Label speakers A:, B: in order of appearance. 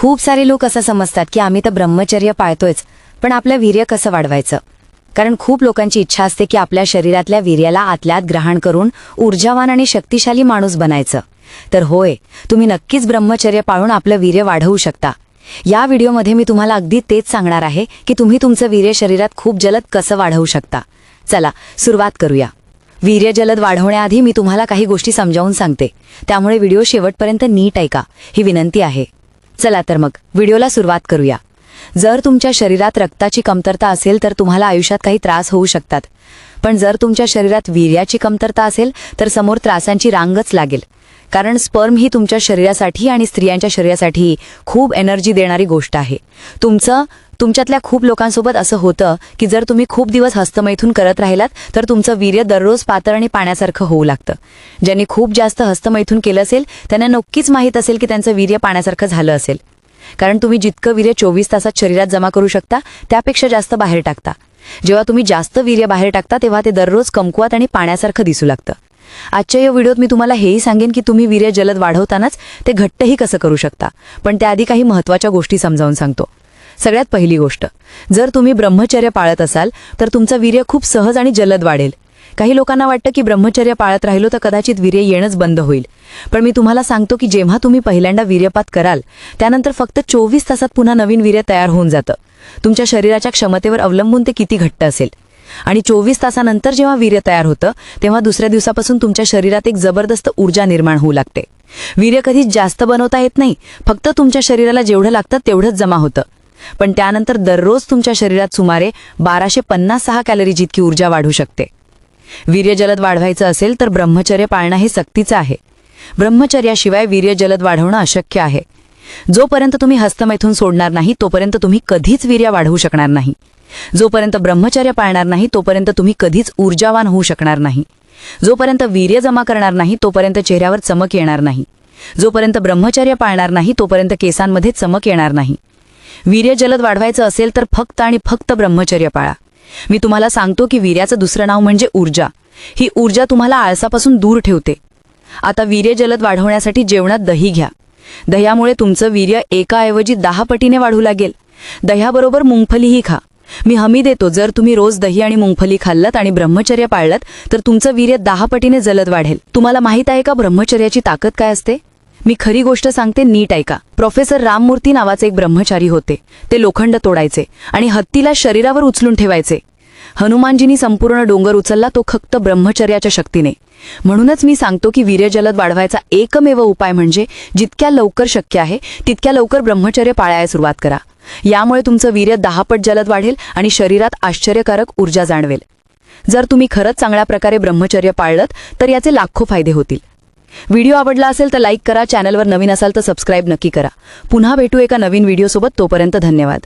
A: खूप सारे लोक असं समजतात की आम्ही तर ब्रह्मचर्य पाळतोयच, पण आपलं वीर्य कसं वाढवायचं? कारण खूप लोकांची इच्छा असते की आपल्या शरीरातल्या वीर्याला आतल्यात ग्रहण करून ऊर्जावान आणि शक्तिशाली माणूस बनायचं. तर होय, तुम्ही नक्कीच ब्रह्मचर्य पाळून आपलं वीर्य वाढवू शकता. या व्हिडिओमध्ये मी तुम्हाला अगदी तेच सांगणार आहे की तुम्ही तुमचं वीर्य शरीरात खूप जलद कसं वाढवू शकता. चला सुरुवात करूया. वीर्य जलद वाढवण्याआधी मी तुम्हाला काही गोष्टी समजावून सांगते, त्यामुळे व्हिडिओ शेवटपर्यंत नीट ऐका, ही विनंती आहे. चला तर मग व्हिडिओला सुरुवात करूया. जर तुमच्या शरीरात रक्ताची कमतरता असेल तर तुम्हाला आयुष्यात काही त्रास होऊ शकतात, पण जर तुमच्या शरीरात वीर्याची कमतरता असेल तर समोर त्रासांची रांगच लागेल. कारण स्पर्म ही तुमच्या शरीरासाठी आणि स्त्रियांच्या शरीरासाठी खूप एनर्जी देणारी गोष्ट आहे. तुमच्यातल्या खूप लोकांसोबत असं होतं की जर तुम्ही खूप दिवस हस्तमैथून करत राहिलात तर तुमचं वीर्य दररोज पातळ आणि पाण्यासारखं होऊ लागतं. ज्यांनी खूप जास्त हस्तमैथून केलं असेल त्यांना नक्कीच माहीत असेल की त्यांचं वीर्य पाण्यासारखं झालं असेल. कारण तुम्ही जितकं वीर्य 24 तासात शरीरात जमा करू शकता त्यापेक्षा जास्त बाहेर टाकता. जेव्हा तुम्ही जास्त वीर्य बाहेर टाकता तेव्हा ते दररोज कमकुवत आणि पाण्यासारखं दिसू लागतं. आजच्या या व्हिडिओत मी तुम्हाला हेही सांगेन की तुम्ही वीर्य जलद वाढवतानाच ते घट्टही कसं करू शकता, पण त्याआधी काही महत्त्वाच्या गोष्टी समजावून सांगतो. सगळ्यात पहिली गोष्ट, जर तुम्ही ब्रह्मचर्य पाळत असाल तर तुमचं वीर्य खूप सहज आणि जलद वाढेल. काही लोकांना वाटतं की ब्रह्मचर्य पाळत राहिलो तर कदाचित वीर्य येणंच बंद होईल, पण मी तुम्हाला सांगतो की जेव्हा तुम्ही पहिल्यांदा वीर्यपात कराल त्यानंतर फक्त 24 तासात पुन्हा नवीन वीर्य तयार होऊन जातं. तुमच्या शरीराच्या क्षमतेवर अवलंबून ते किती घट्ट असेल. आणि 24 तासानंतर जेव्हा वीर्य तयार होतं तेव्हा दुसऱ्या दिवसापासून तुमच्या शरीरात एक जबरदस्त ऊर्जा निर्माण होऊ लागते. वीर्य कधीच जास्त बनवता येत नाही, फक्त तुमच्या शरीराला जेवढं लागतं तेवढंच जमा होतं. पण त्यानंतर दररोज तुमच्या शरीरात सुमारे 1256 कॅलरी जितकी ऊर्जा वाढू शकते. वीर्य जलद वाढवायचं असेल तर ब्रह्मचर्य पाळणं हे सक्तीचं आहे. ब्रह्मचर्याशिवाय वीर्य जलद वाढवणं अशक्य आहे. जोपर्यंत तुम्ही हस्तमैथून सोडणार नाही तोपर्यंत तुम्ही कधीच वीर्य वाढवू शकणार नाही. जोपर्यंत ब्रह्मचर्य पाळणार नाही तोपर्यंत तुम्ही कधीच ऊर्जावान होऊ शकणार नाही. जोपर्यंत वीर्य जमा करणार नाही तोपर्यंत चेहऱ्यावर चमक येणार नाही. जोपर्यंत ब्रह्मचर्य पाळणार नाही तोपर्यंत केसांमध्ये चमक येणार नाही. वीर्य जलद वाढवायचं असेल तर फक्त आणि फक्त ब्रह्मचर्य पाळा. मी तुम्हाला सांगतो की वीर्याचं दुसरं नाव म्हणजे ऊर्जा. ही ऊर्जा तुम्हाला आळसापासून दूर ठेवते. आता वीर्य जलद वाढवण्यासाठी जेवणात दही घ्या. दह्यामुळे तुमचं वीर्य एकाऐवजी 10 पटीने वाढू लागेल. दह्याबरोबर मुंगफलीही खा. मी हमी देतो, जर तुम्ही रोज दही आणि मुंगफली खाल्लत आणि ब्रह्मचर्य पाळलत तर तुमचं वीर्य 10 पटीने जलद वाढेल. तुम्हाला माहीत आहे का ब्रह्मचर्याची ताकद काय असते? मी खरी गोष्ट सांगते, नीट ऐका. प्रोफेसर राममूर्ती नावाचे एक ब्रह्मचारी होते. ते लोखंड तोडायचे आणि हत्तीला शरीरावर उचलून ठेवायचे. हनुमानजींनी संपूर्ण डोंगर उचलला तो फक्त ब्रह्मचर्याच्या शक्तीने. म्हणूनच मी सांगतो की वीर्य जलद वाढवायचा एकमेव उपाय म्हणजे जितक्या लवकर शक्य आहे तितक्या लवकर ब्रह्मचर्य पाळायला सुरुवात करा. यामुळे तुमचं वीर्य 10 पट जलद वाढेल आणि शरीरात आश्चर्यकारक ऊर्जा जाणवेल. जर तुम्ही खरंच चांगल्या प्रकारे ब्रह्मचर्य पाळलत तर याचे लाखो फायदे होतील. व्हिडिओ आवडला असेल तर लाईक करा, चॅनलवर नवीन असाल तर सबस्क्राईब नक्की करा. पुन्हा भेटू एका नवीन व्हिडिओसोबत. तोपर्यंत धन्यवाद.